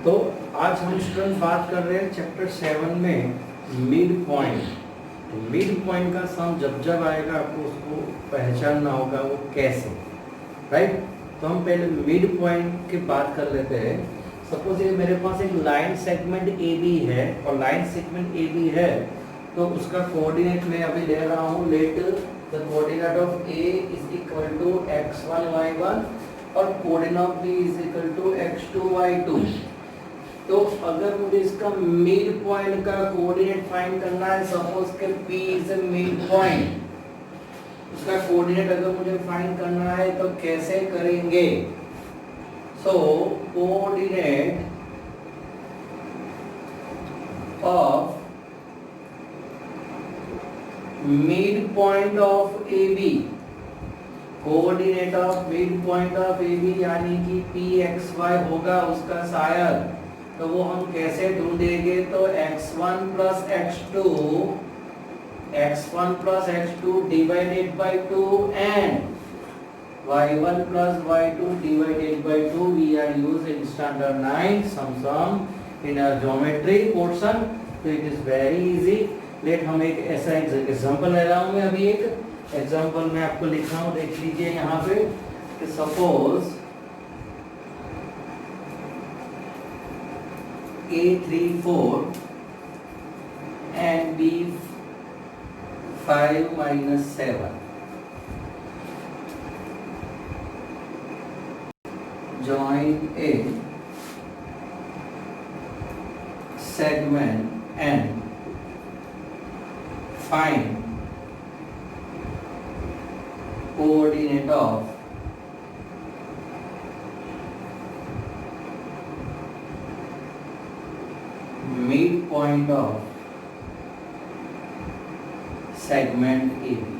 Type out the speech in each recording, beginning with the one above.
तो आज हम स्टूडेंट बात कर रहे हैं चैप्टर 7 में मिड पॉइंट। तो मिड पॉइंट का सम जब जब आएगा आपको उसको पहचानना होगा वो कैसे, राइट। तो हम पहले मिड पॉइंट की बात कर लेते हैं। सपोज ये मेरे पास एक लाइन सेगमेंट ए बी है और लाइन सेगमेंट ए बी है तो उसका कोऑर्डिनेट मैं अभी ले रहा हूँ। Let the coordinate of A is equal to x1 y1 और coordinate of B is equal to x2 y2। तो अगर मुझे इसका मिड पॉइंट का कोऑर्डिनेट फाइंड करना है, सपोज के P is a mid point, उसका कोऑर्डिनेट अगर मुझे फाइंड करना है तो कैसे करेंगे? So coordinate of mid point of A B, coordinate of mid point of A B यानी कि PXY होगा उसका शायद, तो वो हम कैसे ढूंढेंगे? तो x1 plus x2 divided by 2 and y1 plus y2 divided by 2 we are use in standard 9 some in a geometry portion. तो it is very easy. Let हम एक ऐसा एग्जांपल ले रहा हूं मैं। अभी एक एग्जांपल मैं आपको लिख रहा हूं, देख लीजिए यहाँ पे कि suppose A3 4 and B5 minus 7 join a segment and find coordinate of mid point of segment A B.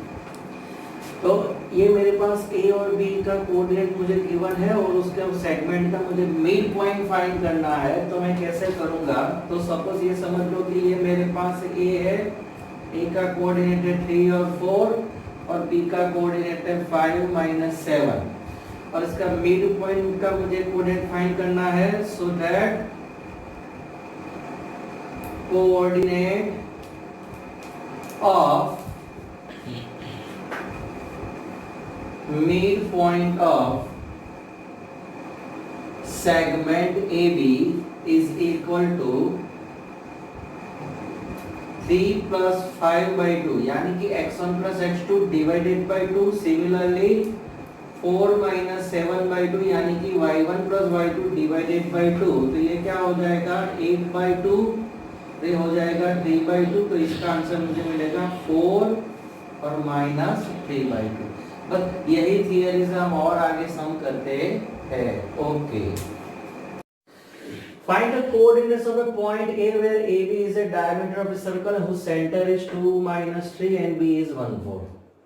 तो ये मेरे पास ए और बी का कोऑर्डिनेट मुझे गिवन है और उसके सेगमेंट का मुझे मिड पॉइंट फाइंड करना है। तो मैं कैसे करूंगा? तो सपोज ये समझ लो कि ये मेरे पास ए है, ए का कोऑर्डिनेट है 3 और 4 और बी का कोऑर्डिनेट है 5 माइनस 7 और इसका मिड पॉइंट का मुझे कोऑर्डिनेट फाइंड करना है। So that coordinate of midpoint of segment AB is equal to 3 plus 5 by 2 यानी कि x1 plus x2 divided by 2। Similarly 4 minus 7 by 2 यानी कि y1 plus y2 divided by 2। तो ये क्या हो जाएगा? 8 by 2 ये हो जाएगा 3 by 2। तो इसका आंसर मुझे मिलेगा 4 और माइनस 3 by 2। बस यही थियरी से हम और आगे सम करते हैं। Okay, find the coordinates of a point A where AB is a diameter of a circle whose center is 2 minus 3 and B is 1 4।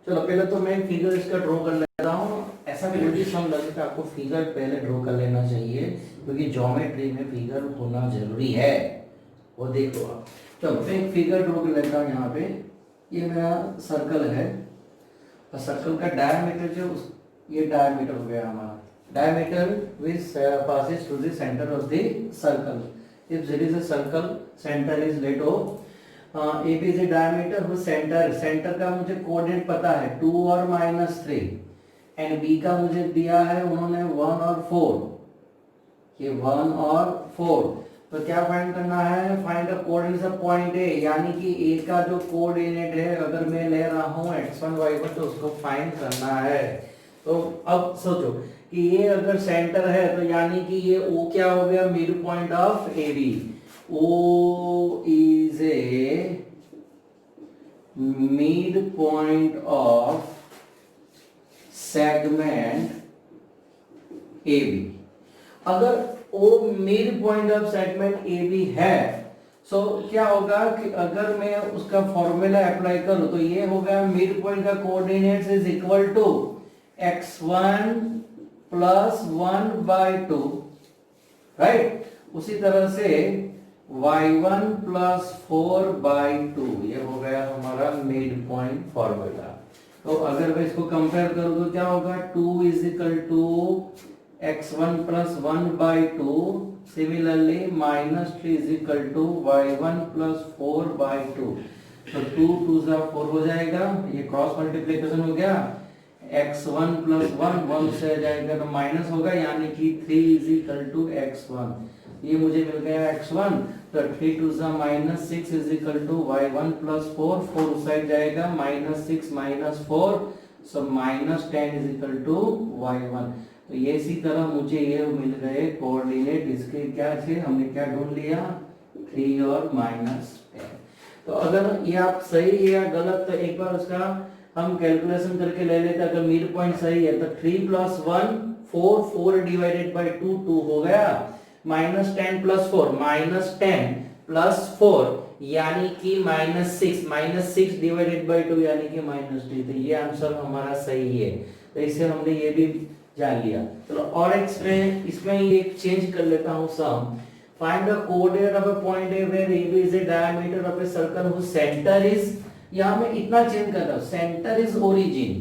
चलो पहले तो मैं फिगर इसका ड्रॉ कर लेता हूँ। ऐसा कोई भी सम लगे तो आपको फिगर पहले ड्रॉ कर लेना चाहिए क्योंकि ज्योमेट्री में फिगर होना जरूरी है। वो देखो आप। चलो मैं एक फिगर ड्रॉ कर लेता हूँ। यहाँ पे ये मेरा सर्कल है और सर्कल का डायमीटर जो ये डायमीटर हो गया हमारा। Diameter which passes through the center of the circle. If there is a circle, center is let O. AB is a diameter whose center का मुझे कोऑर्डिनेट पता है 2 और माइनस 3 एंड B का मुझे दिया है उन्होंने 1 और 4। ये 1 और 4। तो क्या फाइंड करना है? Find the coordinates of point A यानी कि ए का जो कोऑर्डिनेट है अगर मैं ले रहा हूँ x1 y1 तो उसको फाइंड करना है। तो अब सोचो कि ये अगर सेंटर है तो यानी कि ये O क्या हो गया? Mid point of A B. O is a mid point of segment A B. अगर O mid point of segment A B है सो क्या होगा कि अगर मैं उसका फॉर्मूला अप्लाई करूं तो ये होगा मिड पॉइंट का coordinates is equal to x1 plus 1 by 2, right. उसी तरह से y1 प्लस 4 बाय 2 ये हो गया हमारा मिड पॉइंट फॉर्मूला। तो अगर मैं इसको कंपेयर करूं तो क्या होगा? 2 is equal to x1 plus 1 by 2 similarly -3 is equal to y1 plus 4/2। तो 2 2 जा 4 हो जाएगा, ये क्रॉस मल्टीप्लिकेशन हो गया। x1 प्लस 1 से आ जाएगा तो माइनस होगा, यानी कि 3 इज इक्वल टू x1। ये मुझे मिल गया x1। तो 3 2 जा -6 is equal to y1 plus 4, 4 उस साइड जाएगा, -6 -4, सो -10 इज इक्वल टू y1। तो ये इसी तरह मुझे ये मिल गए कोऑर्डिनेट। इसके क्या थे, हमने क्या ढूंढ लिया, 3 और -10। तो अगर ये आप सही या गलत तो एक बार उसका हम कैलकुलेशन करके ले लेते। अगर मिड पॉइंट सही है तो 3 प्लस 1 4, 4 डिवाइडेड बाई 2 2 हो गया, -10 प्लस 4 -10 प्लस 4 यानी कि -6 डिवाइडेड बाई 2 यानी कि -3। तो ये आंसर हमारा सही है। तो इससे हमने ये भी जान लिया। चलो और इसमें एक चेंज कर लेता हूं सम। Find the coordinate of a point A where AB is a diameter of a circle whose center is, यहां मैं इतना चेंज कर रहा हूं, center is origin।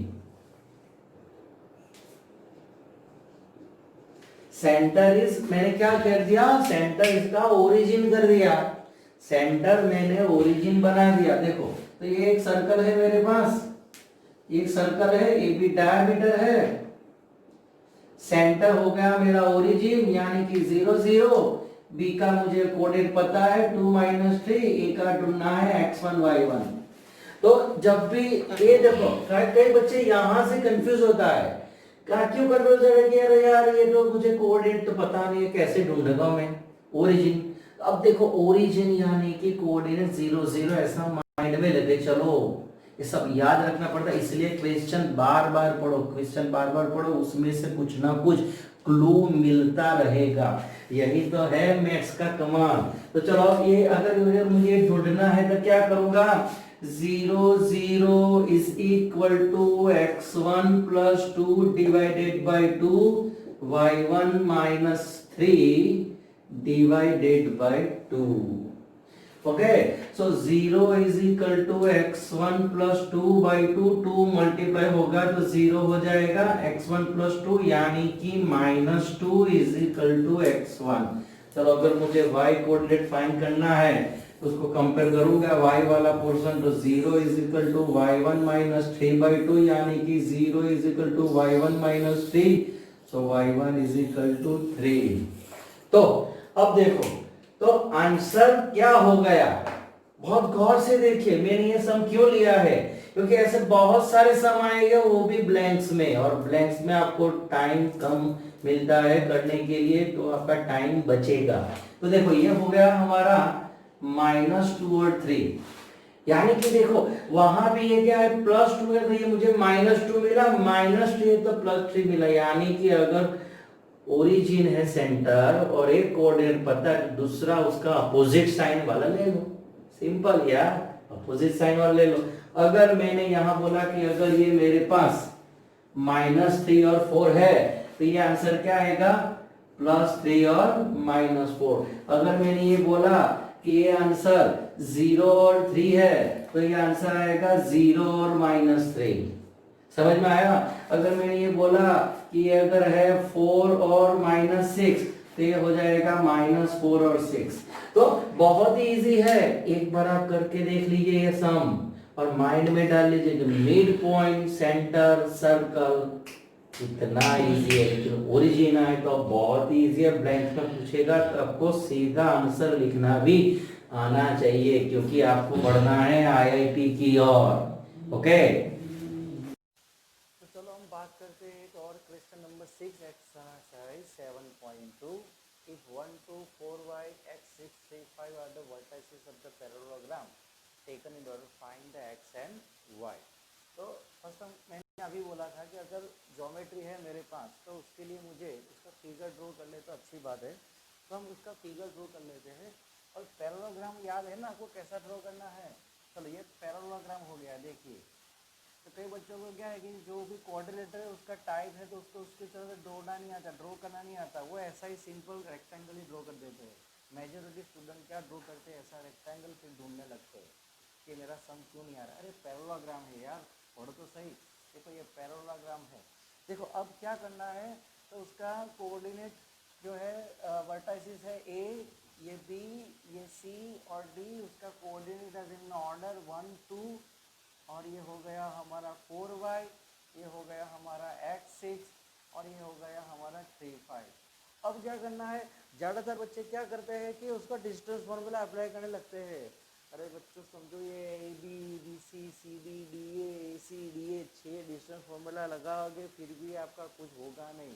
Centre is मैंने क्या कर दिया, सेंटर इसका ओरिजिन कर दिया। सेंटर मैंने ओरिजिन बना दिया। देखो तो ये एक सर्कल है मेरे पास, एक सर्कल है, ए बी डायमीटर है, सेंटर हो गया मेरा ओरिजिन यानी कि 0 0। बी का मुझे कोऑर्डिनेट पता है 2 -3, ए का ढूंढना है x1 y1। तो जब भी ये देखो कई बच्चे यहां से कंफ्यूज होता है, क्यों कंफ्यूज है कि अरे यार ये तो मुझे कोऑर्डिनेट तो पता नहीं है, कैसे ढूंढूंगा मैं ओरिजिन। अब देखो ओरिजिन यानी कि कोऑर्डिनेट 0 0 ऐसा माइंड में लेते चलो, ये सब याद रखना पड़ता है। इसलिए क्वेश्चन बार बार पढ़ो, क्वेश्चन बार बार पढ़ो, उसमें से कुछ ना कुछ क्लू मिलता रहेगा। यही तो है मैथ्स का कमाल। तो चलो ये अगर मुझे ढूंढना है तो क्या करूंगा, 0 0 is equal to x1 plus 2 divided by 2 y1 minus 3 divided by 2। Okay, so 0 is equal to x1 plus 2 by 2, 2 multiply होगा तो 0 हो जाएगा, x1 प्लस 2 यानी कि -2 इज इक्वल टू x1। चलो अगर मुझे y कोऑर्डिनेट फाइंड करना है तो उसको कंपेयर करूंगा, y वाला पोर्शन तो 0 is equal to y1 minus 3 by 2 यानी कि 0 is equal to y1 minus 3, so y1 is equal to 3। तो अब देखो तो आंसर क्या हो गया, बहुत गौर से देखिए मैंने ये सम क्यों लिया है, क्योंकि ऐसे बहुत सारे सम आएंगे वो भी ब्लैंक्स में, और ब्लैंक्स में आपको टाइम कम मिलता है करने के लिए, तो आपका टाइम बचेगा। तो देखो ये हो गया हमारा -2 और 3, यानी कि देखो वहां भी ये क्या है +2 है, तो ये मुझे -2 मिला, -3 तो +3 मिला, यानी कि अगर ओरिजिन है सेंटर और एक कोऑर्डिनेट पता है, दूसरा उसका अपोजिट साइन वाला ले लो, सिंपल यार, अपोजिट साइन वाला ले लो। अगर मैंने यहां बोला कि अगर ये मेरे पास -3 और 4 है तो ये आंसर क्या आएगा, +3 और -4। अगर मैंने ये बोला कि ये आंसर 0 और 3 है तो ये आंसर आएगा 0 और -3। समझ में आया। अगर मैंने ये बोला कि ये अगर है 4 और -6 तो ये हो जाएगा -4 और 6। तो बहुत ही इजी है, एक बार आप करके देख लीजिए ये सम और माइंड में डाल लीजिए कि मिड पॉइंट सेंटर सर्कल इतना इजी है, लेकिन ओरिजिन आए तो बहुत ही इजी है। ब्लैंक में पूछेगा तो आपको सीधा आंसर लिखना भी आना चाहिए, क्योंकि आपको बढ़ना है आईआईटी की ओर। ओके, बात करते हैं एक और question number 6 exercise 7.2। If 1 2 4y x 6 3 5 are the vertices of the parallelogram taken in order find the x and y। तो फर्स्ट मैंने अभी बोला था कि अगर ज्योमेट्री है मेरे पास तो उसके लिए मुझे उसका फिगर ड्रॉ कर ले तो अच्छी बात है, तो हम उसका फिगर ड्रॉ कर लेते हैं। और पैरेललोग्राम याद है ना आपको कैसा ड्रॉ करना है। चलो ये पैरेललोग्राम हो गया। देखिए तो कई बच्चों को क्या है कि जो भी कोऑर्डिनेटर है उसका टाइप है तो उसको उसकी तरह से ड्रॉ नहीं आता, ड्रॉ करना नहीं आता, वो ऐसा ही सिंपल रेक्टेंगल ही ड्रॉ कर देते हैं। मेजॉरिटी स्टूडेंट क्या ड्रॉ करते हैं, ऐसा रेक्टेंगल फिर ढूंढने लगते हैं कि मेरा सम क्यों नहीं आ रहा। अरे पैरेललोग्राम है यार, पढ़ो तो सही। देखो ये पैरेललोग्राम है। देखो अब क्या करना है, तो उसका कोऑर्डिनेट जो है वर्टाइसिस है ए, ये बी, ये सी और डी, उसका कोऑर्डिनेट एज इन ऑर्डर 1 2, और ये हो गया हमारा 4y, ये हो गया हमारा x6 और ये हो गया हमारा 3 5। अब क्या करना है, ज़्यादातर बच्चे क्या करते हैं कि उसका डिस्टेंस फॉर्मूला अप्लाई करने लगते हैं। अरे बच्चों समझो, ये A B B C C B D A C D A 6 distance formula लगाओगे फिर भी आपका कुछ होगा नहीं,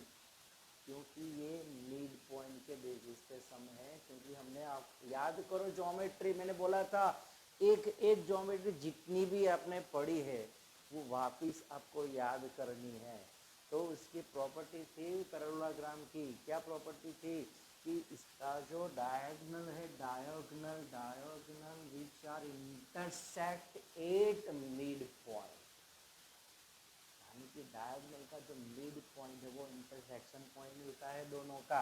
क्योंकि ये मिड पॉइंट के बेसिस पे सम है। क्योंकि हमने, आप याद करो ज्योमेट्री, मैंने बोला था एक एक ज्योमेट्री जितनी भी आपने पढ़ी है वो वापिस आपको याद करनी है। तो इसकी प्रॉपर्टी थी पैरेललोग्राम की, क्या प्रॉपर्टी थी कि इसका जो डायगोनल है, diagonal which are intersect at mid point, यानी कि डायगोनल का जो मिड पॉइंट है वो इंटरसेक्शन पॉइंट मिलता है दोनों का।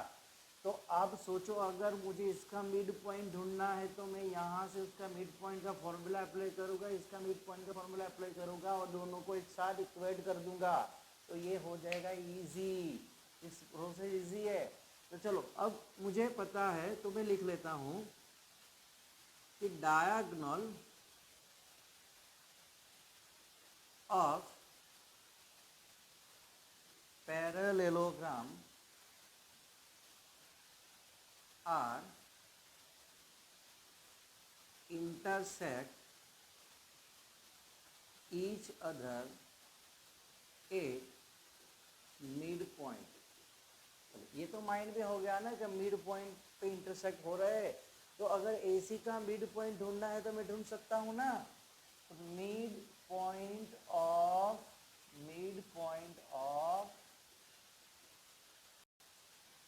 तो अब सोचो, अगर मुझे इसका मिड पॉइंट ढूंढना है तो मैं यहाँ से उसका मिड पॉइंट का फॉर्मूला अप्लाई करूँगा, इसका मिड पॉइंट का फॉर्मूला अप्लाई करूँगा और दोनों को एक साथ इक्वेट कर दूंगा, तो ये हो जाएगा इजी। इस प्रोसेस इजी है। तो चलो, अब मुझे पता है तो मैं लिख लेता हूँ कि diagonal of parallelogram are intersect each other at mid point. ये तो माइंड में हो गया ना कि मिड पॉइंट पे इंटरसेक्ट हो रहे हैं, तो अगर AC का मिड पॉइंट ढूंढना है तो मैं ढूंढ सकता हूँ ना। Mid point of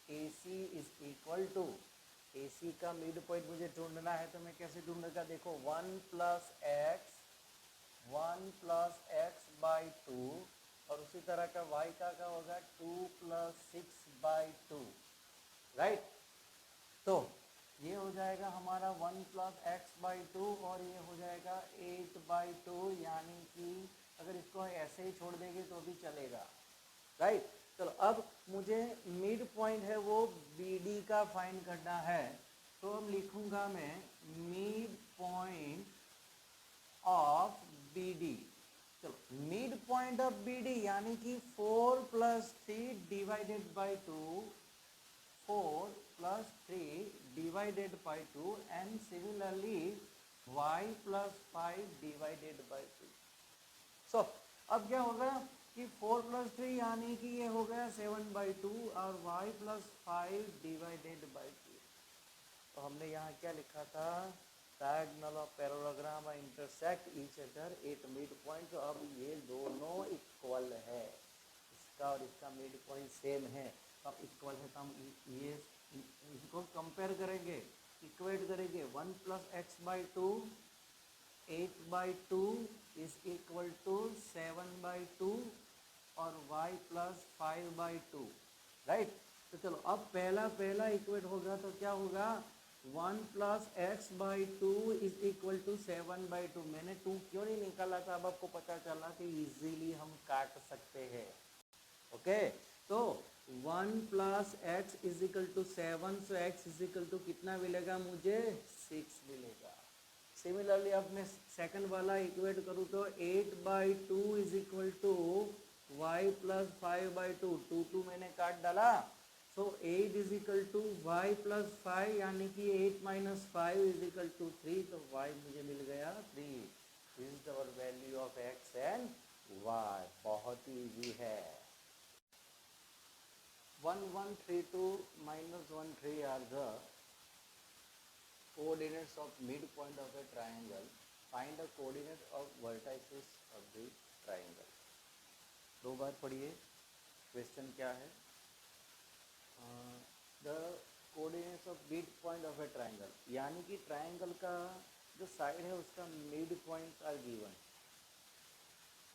AC is equal to, AC का मिड पॉइंट मुझे ढूंढना है तो मैं कैसे ढूंढूंगा, देखो 1 प्लस एक्स बाई 2 और उसी तरह का y का क्या होगा 2 प्लस 6 बाई 2, राइट। तो ये हो जाएगा हमारा 1 प्लस एक्स बाई 2 और ये हो जाएगा 8 बाई 2, यानी कि अगर इसको ऐसे ही छोड़ देंगे तो भी चलेगा, राइट। चलो, अब मुझे मिड पॉइंट है वो BD का फाइंड करना है, तो अब लिखूंगा मैं मिड पॉइंट ऑफ BD। चलो, मिड पॉइंट ऑफ BD यानी कि 4 plus 3 divided by 2, 4 plus 3 divided by 2 and similarly y plus 5 divided by 2। सो अब क्या होगा कि 4 प्लस 3 यानी कि ये हो गया 7 बाई 2 और y प्लस 5 डिवाइडेड बाई 2। तो हमने यहाँ क्या लिखा था, diagonal of parallelogram intersect each other at mid point. तो अब ये दोनों इक्वल है, इसका और इसका मिड पॉइंट सेम है, तो अब इक्वल है तो हम ये इसको कंपेयर करेंगे, इक्वेट करेंगे। 1 plus x by 2 8 by 2 is equal to 7 by 2 और y प्लस 5 बाई 2, राइट। तो चलो, अब पहला इक्वेट होगा तो क्या होगा, 1 plus x by 2 is equal to 7 by 2। मैंने 2 क्यों नहीं निकाला था, अब आपको पता चला कि इजीली हम काट सकते हैं, ओके। तो 1 plus x is equal to 7, so x is equal to कितना मिलेगा मुझे, 6 मिलेगा। सिमिलरली अब मैं सेकंड वाला इक्वेट करूँ तो 8 by 2 is equal to y plus 5 by 2, 2 मैंने काट डाला, so 8 is equal to y plus 5 यानी कि 8 माइनस 5 इज इक्वल टू 3, तो y मुझे मिल गया 3। This is our value of x and y। बहुत ही इजी है। 1 1 3 2 minus 1 3 are the coordinates of midpoint of a triangle. Find the coordinate of vertices of the triangle. दो बार पढ़िए, question क्या है, the coordinates of mid point of A triangle, यानी कि triangle का जो साइड है उसका मिड पॉइंट आर गिवन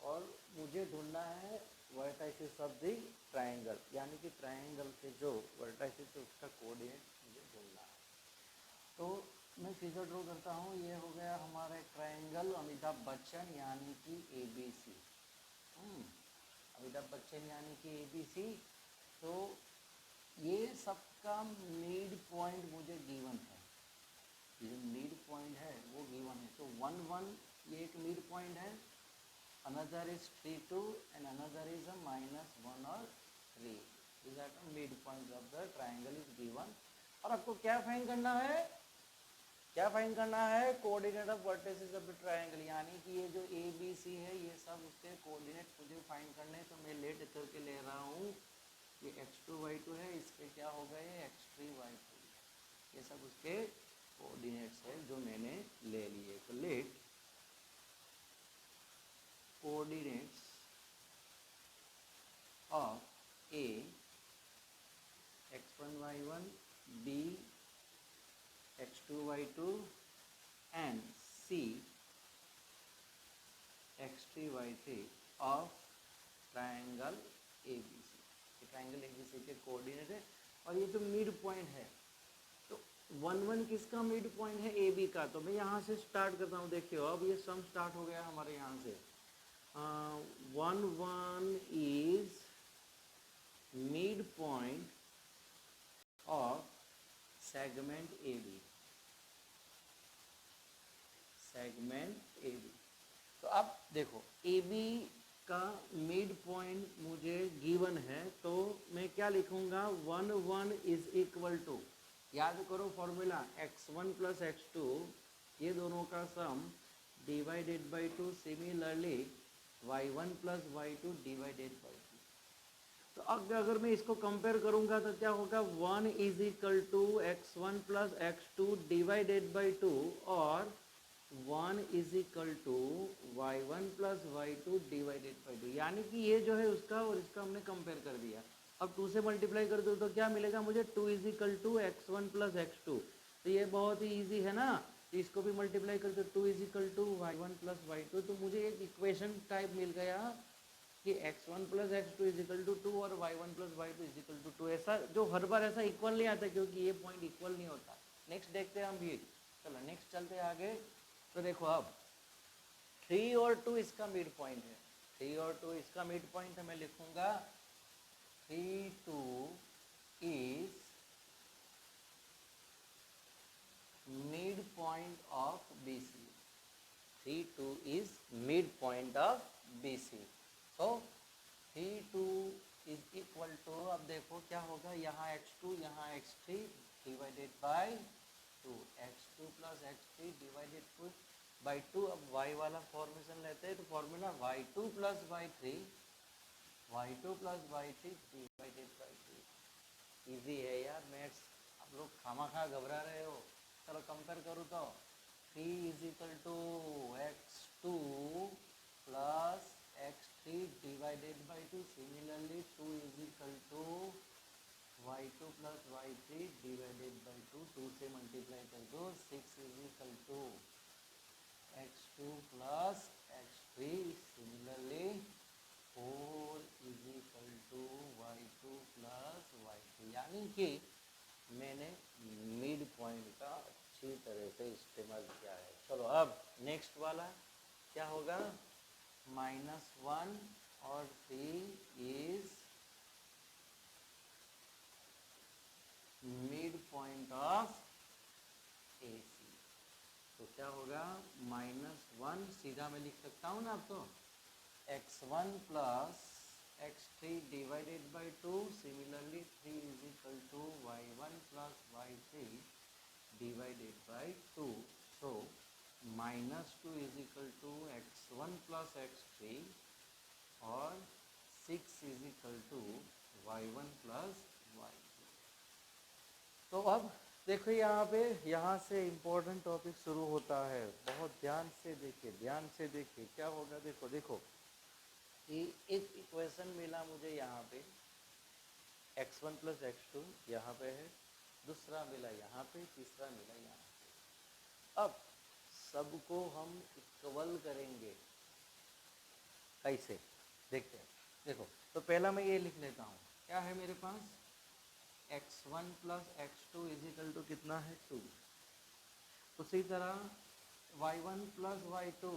और मुझे ढूंढना है वर्टाइसिस ऑफ द ट्राइंगल, यानी कि ट्राइंगल के जो वर्टाइसिस है उसका कोऑर्डिनेट मुझे ढूंढना है। तो मैं फिगर ड्रॉ करता हूँ, ये हो गया हमारा एक ट्राइंगल अमिताभ बच्चन यानी कि ABC। अमिताभ बच्चन यानी कि ABC। तो ये सबका मिड पॉइंट मुझे गिवन है, ये मिड पॉइंट है वो गिवन है। तो 1 1 ये एक मिड पॉइंट है, another is 3 2 and another is a -1 और 3। This are the mid point of the triangle is given. और आपको क्या फाइंड करना है, क्या फाइंड करना है, coordinate of vertices of the triangle, यानी कि ये जो ए बी सी है ये सब उसके कोऑर्डिनेट मुझे फाइंड करने हैं। तो मैं लेट करके ले रहा हूँ, ये x2 y2 है, इसके क्या होगा ये x3 y3, ये सब उसके कोऑर्डिनेट्स है जो मैंने ले लिए। तो let coordinates of a x1 y1 b x2 y2 and c x3 y3 of triangle ABC। ये ट्राइंगल ABC के कोऑर्डिनेट है। और ये जो मिड पॉइंट है, तो 1 1 किसका मिड पॉइंट है, AB का। तो मैं यहाँ से स्टार्ट करता हूँ, देखिए अब ये सम स्टार्ट हो गया हमारे यहाँ से। 1 1 is mid point of segment AB, segment AB। तो अब देखो AB का मिड पॉइंट मुझे गिवन है, तो मैं क्या लिखूंगा, 1 1 इज इक्वल टू, याद करो फॉर्मूला, x1 प्लस x2 ये दोनों का सम divided by 2, similarly y1 plus y2 divided by 2। तो अब अगर मैं इसको कंपेयर करूंगा तो क्या होगा, 1 is equal to x1 plus x2 divided by 2 और 1 is equal to y1 plus y2 divided by 2, यानी कि ये जो है उसका और इसका हमने कंपेयर कर दिया। अब 2 से मल्टीप्लाई कर दो तो क्या मिलेगा मुझे, 2 is equal to x1 plus x2। तो ये बहुत ही ईजी है ना, तो इसको भी मल्टीप्लाई कर दो, 2 is equal to y1 plus y2। तो मुझे एक इक्वेशन टाइप मिल गया कि x1 plus x2 is equal to 2 और y1 plus y2 is equal to 2। ऐसा जो हर बार ऐसा इक्वल नहीं आता, क्योंकि ये पॉइंट इक्वल नहीं होता। नेक्स्ट देखते हैं हम भी, चलो नेक्स्ट चलते हैं आगे। तो देखो अब 3 और 2 इसका मिड पॉइंट है, 3 और 2 इसका मिड पॉइंट है। मैं लिखूंगा 3 2 is mid point of BC, 3 2 is mid point of BC। तो 3 2 इज इक्वल टू, अब देखो क्या होगा, यहाँ x2 यहाँ x3 divided by 2, x2 plus x3 divided by 2। अब y वाला फॉर्मेशन लेते हैं, तो formula y2 plus y3 divided by 2। Easy है यार मैथ्स, आप लोग खामा घबरा रहे हो। चलो कंपेयर करूँ तो 3 is equal to x2 plus x3 divided by 2, similarly 2 is equal to y2 plus y3 divided by 2, 2 से मल्टीप्लाई कर दो, 6 is equal to x2 plus x3, similarly 4 is equal to y2 plus y3। यानी कि मैंने mid point का अच्छी तरह से इस्तेमाल किया है। चलो अब नेक्स्ट वाला क्या होगा, -1 और 3 is mid point of AC। तो क्या होगा, -1 सीधा मैं लिख सकता हूँ ना, अब तो x1 plus x3 divided by 2, similarly 3 is equal to y1 plus y3 divided by 2। So -2 is equal to x1 plus x3 और 6 is equal to y1 plus y2। तो अब देखो यहाँ पे, यहाँ से इम्पोर्टेंट टॉपिक शुरू होता है, बहुत ध्यान से देखिए, ध्यान से देखिए क्या होगा। देखो देखो एक इक्वेशन मिला मुझे यहाँ पे, x1 प्लस x2 यहाँ पे है, दूसरा मिला यहाँ पे, तीसरा मिला यहाँ पे। अब सबको हम इक्वल करेंगे, कैसे देखते हैं। देखो तो पहला मैं ये लिख लेता हूँ, क्या है मेरे पास, x1 plus x2 is equal to कितना है 2। उसी तरह y1 प्लस y2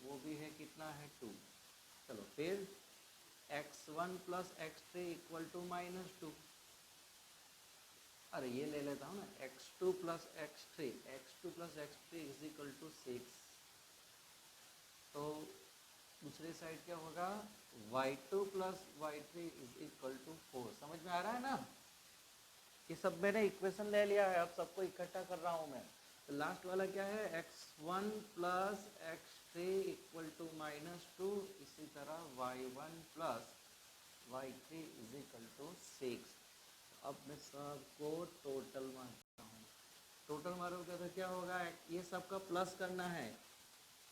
वो भी है कितना है 2। चलो फिर x1 plus x3 equal to -2। अरे ये ले लेता हूँ ना, x2 plus x three, x two plus x three is equal to 6। तो दूसरी साइड क्या होगा, y2 plus y three is equal to 4। समझ में आ रहा है ना? ये सब मैंने इक्वेशन ले लिया है, अब सबको इकट्ठा कर रहा हूँ मैं। तो लास्ट वाला क्या है, x1 plus x three equal to -2, इसी तरह y1 plus y three is equal to 6। अब मैं सबको टोटल मारता हूँ। टोटल मारोगे तो क्या होगा, ये सबका प्लस करना है।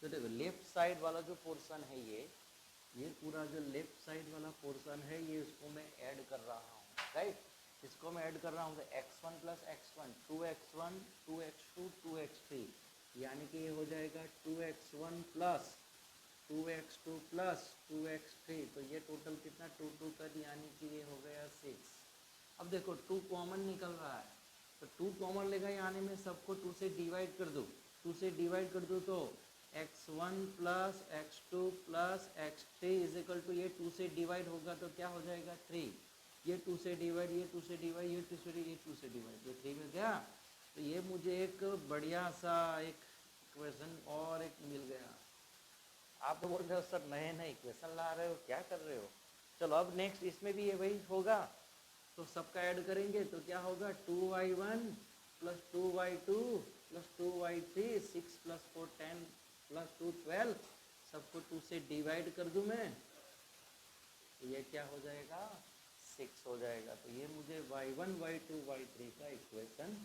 तो देखो लेफ्ट साइड वाला जो पोर्शन है, ये पूरा जो लेफ्ट साइड वाला पोर्शन है, ये इसको मैं ऐड कर रहा हूँ, राइट। इसको मैं ऐड कर रहा हूँ, तो x1 plus x1, 2x1 2x2 2x3, यानी कि ये हो जाएगा 2x1 plus 2x2 plus 2x3। तो ये टोटल कितना, 2 2 कर, यानी कि ये हो गया 6। अब देखो 2 कॉमन निकल रहा है, तो 2 कॉमन लेगा, यानी मैं सबको 2 से डिवाइड कर दूँ। 2 से डिवाइड कर दूँ तो x1 plus x2 plus x3 is equal to, ये 2 से डिवाइड होगा तो क्या हो जाएगा 3। ये 2 से डिवाइड, ये 2 से डिवाइड, ये 2 से डिवाइड, ये 2 से डिवाइड, ये 3 मिल गया। तो ये मुझे एक बढ़िया सा एक इक्वेशन और एक मिल गया। आप तो बोल रहे हो सर नए नए इक्वेशन ला रहे हो, क्या कर रहे हो। चलो अब नेक्स्ट इसमें भी ये वही होगा, तो सबका ऐड करेंगे तो क्या होगा, 2y1 plus 2y2 plus 2y3, 6 plus 4 10 plus 2 12, सबको 2 से डिवाइड कर दूं मैं, तो ये क्या हो जाएगा, 6 हो जाएगा। तो ये मुझे y1 y2 y3 का इक्वेशन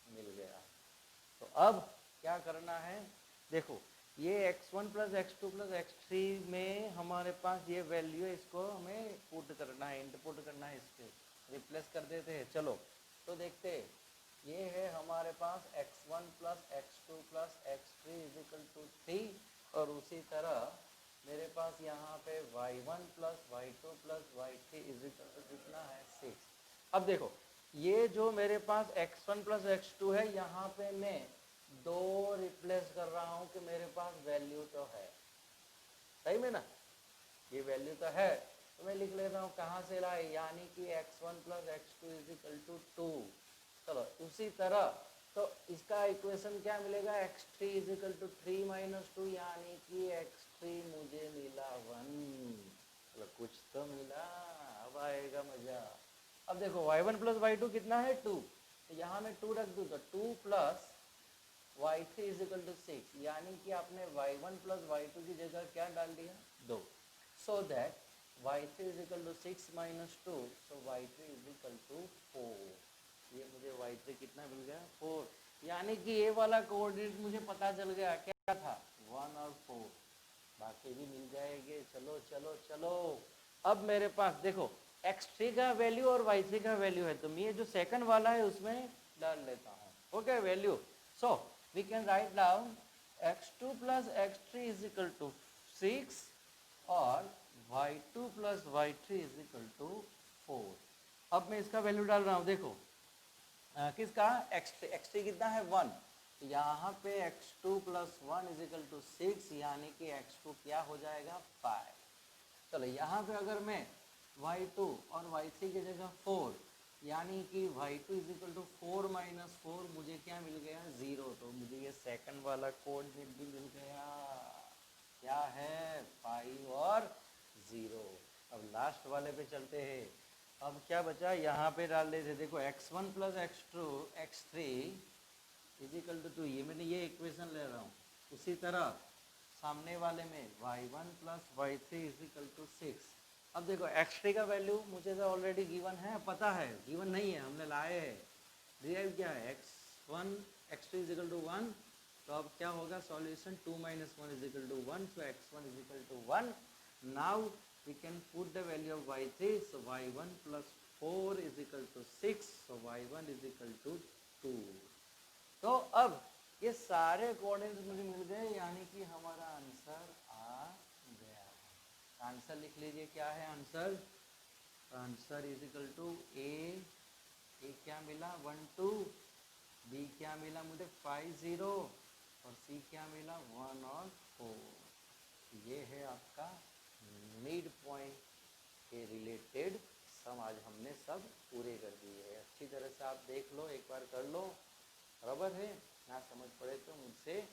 मिल गया। तो अब क्या करना है, देखो ये x1 plus x2 plus x3 में हमारे पास ये वैल्यू है, इसको हमें पुट करना है, इनपुट करना है, इसके रिप्लेस कर देते हैं। चलो तो देखते हैं, ये है हमारे पास x1 plus x2 plus x3 is equal to 3, और उसी तरह मेरे पास यहाँ पे y1 plus y2 plus y3 is equal to कितना है, 6। अब देखो ये जो मेरे पास x1 प्लस x2 है, यहाँ पे मैं 2 रिप्लेस कर रहा हूँ कि मेरे पास वैल्यू तो है, सही में ना, ये वैल्यू तो है, तो मैं लिख लेता हूँ कहाँ से लाए, यानी कि x1 plus x2 is equal to 2। चलो उसी तरह तो इसका इक्वेशन क्या मिलेगा, x3 is equal to 3 minus 2, यानी कि x3 मुझे मिला 1। चलो कुछ तो मिला, अब आएगा मजा। अब देखो y1 प्लस y2 कितना है, 2, तो यहाँ मैं 2 रख दूँ, तो 2 plus y3 is equal to 6, यानी कि आपने y1 प्लस y2 की जगह क्या डाल दिया, 2। So that y3 is equal to 6 minus 2, so y3 is equal to 4। ये मुझे y3 कितना मिल गया, 4, यानी कि ये वाला कोऑर्डिनेट मुझे पता चल गया, क्या था, 1 और 4, बाकी भी मिल जाएंगे। चलो चलो चलो, अब मेरे पास देखो x3 का वैल्यू और y3 का वैल्यू है, तो मैं जो सेकंड वाला है उसमें डाल लेता हूँ, okay value. So we can write down x2 plus x3 is equal to 6 और y2 plus y3 is equal to 4। अब मैं इसका वैल्यू डाल रहा हूँ, देखो किसका, x3 कितना है, 1, तो यहाँ पे x2 plus 1 is equal to 6, यानी कि x2 क्या हो जाएगा, 5। चलो यहाँ पे अगर मैं y2 और y3 की जगह 4, यानी कि y2 is equal to 4 minus 4, मुझे क्या मिल गया, 0। तो मुझे ये सेकंड वाला कोऑर्डिनेट भी मिल गया, क्या है, 5 और 0। अब लास्ट वाले पे चलते हैं। अब क्या बचा, यहाँ पे डाल देते, देखो x1 plus x3 is equal to 2, ये मैंने ये इक्वेशन ले रहा हूँ। उसी तरह सामने वाले में y1 plus y3 is equal to 6। अब देखो x3 का वैल्यू मुझे तो ऑलरेडी गिवन है, पता है, गिवन नहीं है, हमने लाए हैं, डिराइव क्या है, x1 x3 is equal to 1, तो अब क्या होगा solution, 2 minus 1 is equal to 1, so x1 is equal to 1। Now we can put the value of y3, so y1 plus 4 is equal to 6, so y1 is equal to 2। तो अब ये सारे coordinates मुझे मिल गए, यानी कि हमारा आंसर आ गया। आंसर लिख लीजिए, क्या है answer, answer is equal to A क्या मिला 1 2, बी क्या मिला मुझे 5 0, और सी क्या मिला 1 और 4। ये है आपका मिड पॉइंट के रिलेटेड सम आज हमने सब पूरे कर दिए हैं। अच्छी तरह से आप देख लो, एक बार कर लो, बराबर है। ना समझ पड़े तो मुझसे